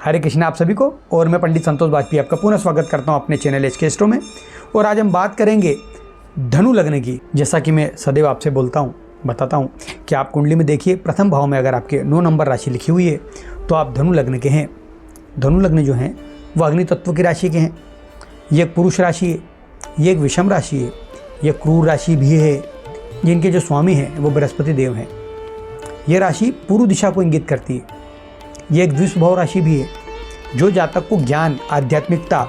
हरे कृष्णा आप सभी को। और मैं पंडित संतोष बाजपेयी आपका पुनः स्वागत करता हूं अपने चैनल एचके एस्ट्रो में। और आज हम बात करेंगे धनु लग्न की। जैसा कि मैं सदैव आपसे बताता हूं कि आप कुंडली में देखिए, प्रथम भाव में अगर आपके 9 नंबर राशि लिखी हुई है तो आप धनु लग्न के हैं। धनु लग्न जो हैं वो अग्नि तत्व की राशि के हैं। ये एक पुरुष राशि है, ये एक विषम राशि है, ये क्रूर राशि भी है, जिनके जो स्वामी हैं वो बृहस्पति देव हैं। ये राशि पूर्व दिशा को इंगित करती है। ये एक द्विस्वभाव राशि भी है जो जातक को ज्ञान, आध्यात्मिकता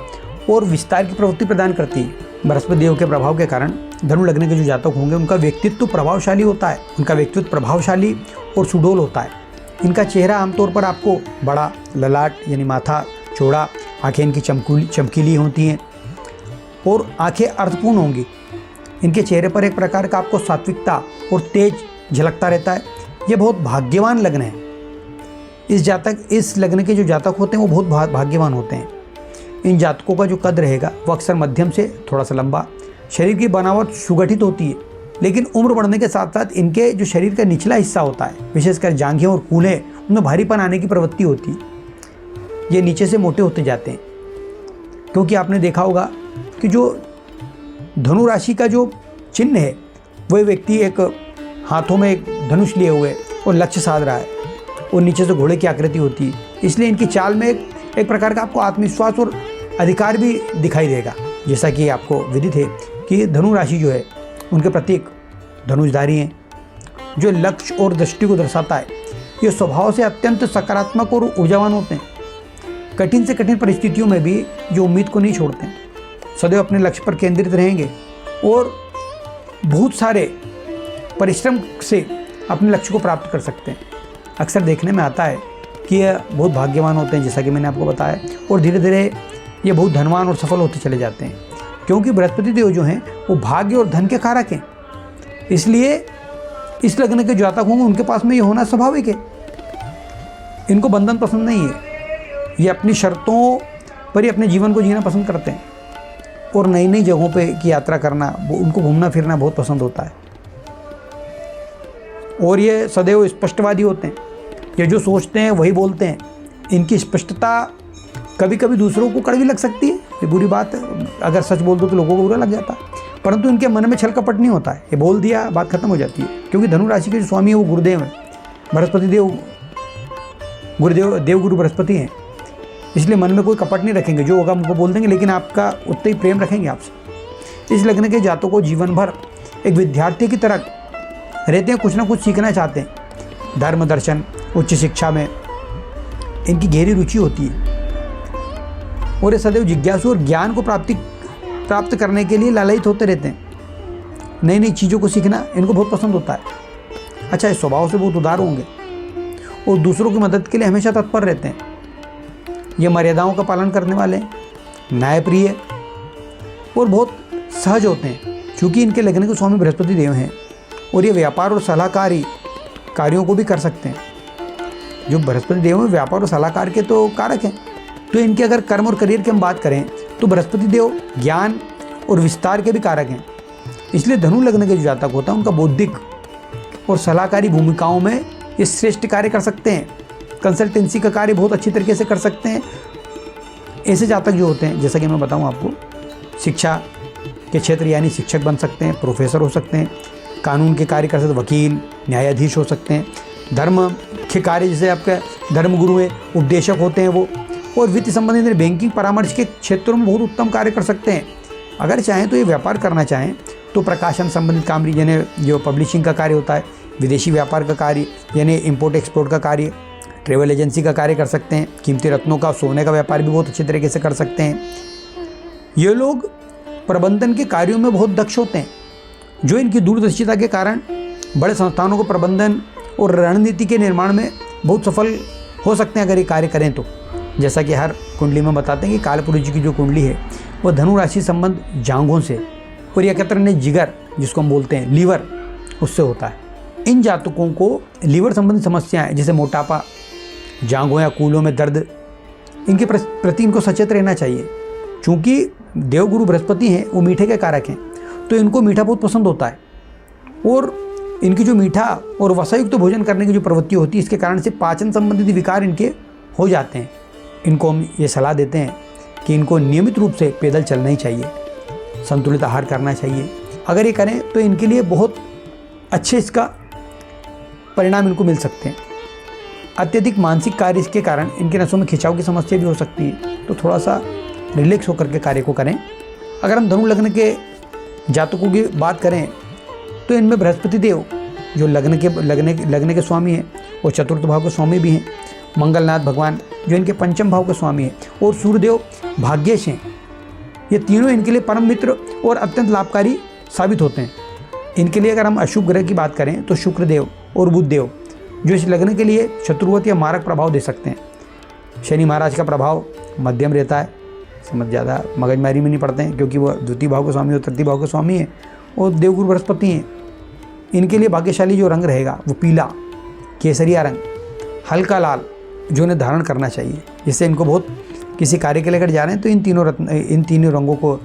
और विस्तार की प्रवृत्ति प्रदान करती है। बृहस्पति देव के प्रभाव के कारण धनु लग्न के जो जातक होंगे उनका व्यक्तित्व प्रभावशाली होता है। उनका व्यक्तित्व प्रभावशाली और सुडौल होता है। इनका चेहरा आमतौर पर आपको बड़ा, ललाट यानी माथा चौड़ा, आंखें इनकी चमकीली होती हैं और आंखें अर्थपूर्ण होंगी। इनके चेहरे पर एक प्रकार का आपको सात्विकता और तेज झलकता रहता है। ये बहुत भाग्यवान लग्न है। इस लग्न के जो जातक होते हैं वो बहुत भाग्यवान होते हैं। इन जातकों का जो कद रहेगा वो अक्सर मध्यम से थोड़ा सा लंबा, शरीर की बनावट सुगठित होती है, लेकिन उम्र बढ़ने के साथ साथ इनके जो शरीर का निचला हिस्सा होता है, विशेषकर जांघें और कूल्हे, उनमें भारीपन आने की प्रवृत्ति होती है। ये नीचे से मोटे होते जाते हैं, क्योंकि आपने देखा होगा कि जो धनु राशि का जो चिन्ह है वह व्यक्ति एक हाथों में एक धनुष लिए हुए और लक्ष्य साध रहा है और नीचे से घोड़े की आकृति होती है। इसलिए इनकी चाल में एक प्रकार का आपको आत्मविश्वास और अधिकार भी दिखाई देगा। जैसा कि आपको विदित है कि धनु राशि जो है उनके प्रतीक धनुषधारी हैं, जो लक्ष्य और दृष्टि को दर्शाता है। ये स्वभाव से अत्यंत सकारात्मक और ऊर्जावान होते हैं। कठिन से कठिन परिस्थितियों में भी जो उम्मीद को नहीं छोड़ते हैं, सदैव अपने लक्ष्य पर केंद्रित रहेंगे और बहुत सारे परिश्रम से अपने लक्ष्य को प्राप्त कर सकते हैं। अक्सर देखने में आता है कि ये बहुत भाग्यवान होते हैं, जैसा कि मैंने आपको बताया, और धीरे धीरे ये बहुत धनवान और सफल होते चले जाते हैं, क्योंकि बृहस्पति देव जो हैं वो भाग्य और धन के कारक हैं। इसलिए इस लग्न के जातक होंगे उनके पास में ये होना स्वाभाविक है। इनको बंधन पसंद नहीं है। ये अपनी शर्तों पर ही अपने जीवन को जीना पसंद करते हैं और नई नई जगहों पे की यात्रा करना, उनको घूमना फिरना बहुत पसंद होता है। और ये सदैव स्पष्टवादी होते हैं। ये जो सोचते हैं वही बोलते हैं। इनकी स्पष्टता कभी कभी दूसरों को कड़वी लग सकती है, ये बुरी बात है। अगर सच बोल दो तो लोगों को बुरा लग जाता है, परंतु इनके मन में छल कपट नहीं होता है। ये बोल दिया, बात खत्म हो जाती है। क्योंकि धनु राशि के जो स्वामी है वो गुरुदेव हैं, बृहस्पति देव, देवगुरु बृहस्पति हैं। इसलिए मन में कोई कपट नहीं रखेंगे, जो होगा उनको बोल देंगे, लेकिन आपका उतना ही प्रेम रखेंगे आपसे। इस लग्न के जातकों को जीवन भर एक विद्यार्थी की तरह रहते हैं, कुछ ना कुछ सीखना चाहते हैं। धर्म, दर्शन, उच्च शिक्षा में इनकी गहरी रुचि होती है और ये सदैव जिज्ञासु और ज्ञान को प्राप्त करने के लिए लालायित होते रहते हैं। नई नई चीज़ों को सीखना इनको बहुत पसंद होता है। अच्छा, इस स्वभाव से बहुत उदार होंगे और दूसरों की मदद के लिए हमेशा तत्पर रहते हैं। ये मर्यादाओं का पालन करने वाले हैं, न्यायप्रिय और बहुत सहज होते हैं, क्योंकि इनके लग्न के स्वामी बृहस्पति देव हैं। और ये व्यापार और सलाहकारी कार्यों को भी कर सकते हैं। जो बृहस्पति देव में व्यापार और सलाहकार के तो कारक हैं, तो इनके अगर कर्म और करियर की हम बात करें तो बृहस्पति देव ज्ञान और विस्तार के भी कारक हैं। इसलिए धनु लग्न के जो जातक होता है उनका बौद्धिक और सलाहकारी भूमिकाओं में ये श्रेष्ठ कार्य कर सकते हैं। कंसल्टेंसी का कार्य बहुत अच्छी तरीके से कर सकते हैं। ऐसे जातक जो होते हैं, जैसा कि मैं बताऊं आपको, शिक्षा के क्षेत्र यानी शिक्षक बन सकते हैं, प्रोफेसर हो सकते हैं, कानून के कार्य कर सकते हैं, वकील, न्यायाधीश हो सकते हैं, धर्म के कार्य जैसे आपके धर्मगुरु हैं, उपदेशक होते हैं वो, और वित्त संबंधित बैंकिंग परामर्श के क्षेत्रों में बहुत उत्तम कार्य कर सकते हैं। अगर चाहें तो ये व्यापार करना चाहें तो प्रकाशन संबंधित काम, यानी जो पब्लिशिंग का कार्य होता है, विदेशी व्यापार का कार्य यानी इम्पोर्ट एक्सपोर्ट का कार्य, ट्रेवल एजेंसी का कार्य कर सकते हैं, कीमती रत्नों का, सोने का व्यापार भी बहुत अच्छे तरीके से कर सकते हैं। ये लोग प्रबंधन के कार्यों में बहुत दक्ष होते हैं, जो इनकी दूरदर्शिता के कारण बड़े संस्थानों को प्रबंधन और रणनीति के निर्माण में बहुत सफल हो सकते हैं अगर ये कार्य करें तो। जैसा कि हर कुंडली में बताते हैं कि कालपुरुष जी की जो कुंडली है वो धनु राशि संबंध जांघों से और या कहते हैं जिगर, जिसको हम बोलते हैं लीवर, उससे होता है। इन जातकों को लीवर संबंधी समस्याएं जैसे मोटापा, जांघों या कूलों में दर्द, इनके प्रति इनको सचेत रहना चाहिए। चूँकि देवगुरु बृहस्पति हैं वो मीठे के कारक हैं, तो इनको मीठा बहुत पसंद होता है और इनकी जो मीठा और वसायुक्त भोजन करने की जो प्रवृत्ति होती है, इसके कारण से पाचन संबंधित विकार इनके हो जाते हैं। इनको हम ये सलाह देते हैं कि इनको नियमित रूप से पैदल चलना ही चाहिए, संतुलित आहार करना चाहिए। अगर ये करें तो इनके लिए बहुत अच्छे इसका परिणाम इनको मिल सकते हैं। अत्यधिक मानसिक कार्य इसके कारण इनके नसों में खिंचाव की समस्या भी हो सकती है, तो थोड़ा सा रिलैक्स होकर के कार्य को करें। अगर हम धनु लग्न के जातकों की बात करें तो इनमें बृहस्पति देव जो लग्न के स्वामी हैं और चतुर्थ भाव के स्वामी भी हैं, मंगलनाथ भगवान जो इनके पंचम भाव के स्वामी हैं, और सूर्यदेव भाग्येश हैं। ये तीनों इनके लिए परम मित्र और अत्यंत लाभकारी साबित होते हैं। इनके लिए अगर हम अशुभ ग्रह की बात करें तो शुक्रदेव और बुधदेव जो इस लग्न के लिए शत्रुवत या मारक प्रभाव दे सकते हैं। शनि महाराज का प्रभाव मध्यम रहता है, समझ ज़्यादा मगजमारी में नहीं पड़ते हैं, क्योंकि वो द्वितीय भाव के स्वामी और तृतीय भाव के स्वामी हैं और देवगुरु बृहस्पति हैं। इनके लिए भाग्यशाली जो रंग रहेगा वो पीला, केसरिया रंग, हल्का लाल जो इन्हें धारण करना चाहिए। जिससे इनको बहुत किसी कार्य के लेकर जा रहे हैं तो इन तीनों रंगों को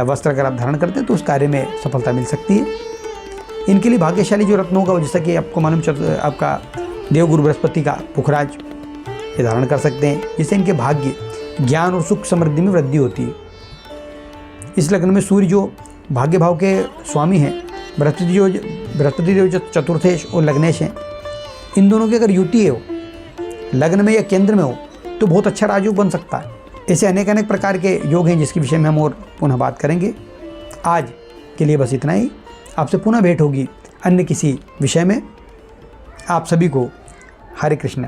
वस्त्र अगर आप धारण करते हैं तो उस कार्य में सफलता मिल सकती है। इनके लिए भाग्यशाली जो रत्न होगा, जैसा कि आपको मालूम आपका देवगुरु बृहस्पति का पुखराज ये धारण कर सकते हैं, जिससे इनके भाग्य, ज्ञान और सुख समृद्धि में वृद्धि होती है। इस लग्न में सूर्य जो भाग्य भाव के स्वामी हैं, बृहस्पति देव जो चतुर्थेश और लग्नेश हैं, इन दोनों की अगर युति हो लग्न में या केंद्र में हो तो बहुत अच्छा राजयोग बन सकता है। ऐसे अनेक प्रकार के योग हैं जिसके विषय में हम और पुनः बात करेंगे। आज के लिए बस इतना ही। आपसे पुनः भेंट होगी अन्य किसी विषय में। आप सभी को हरे कृष्ण।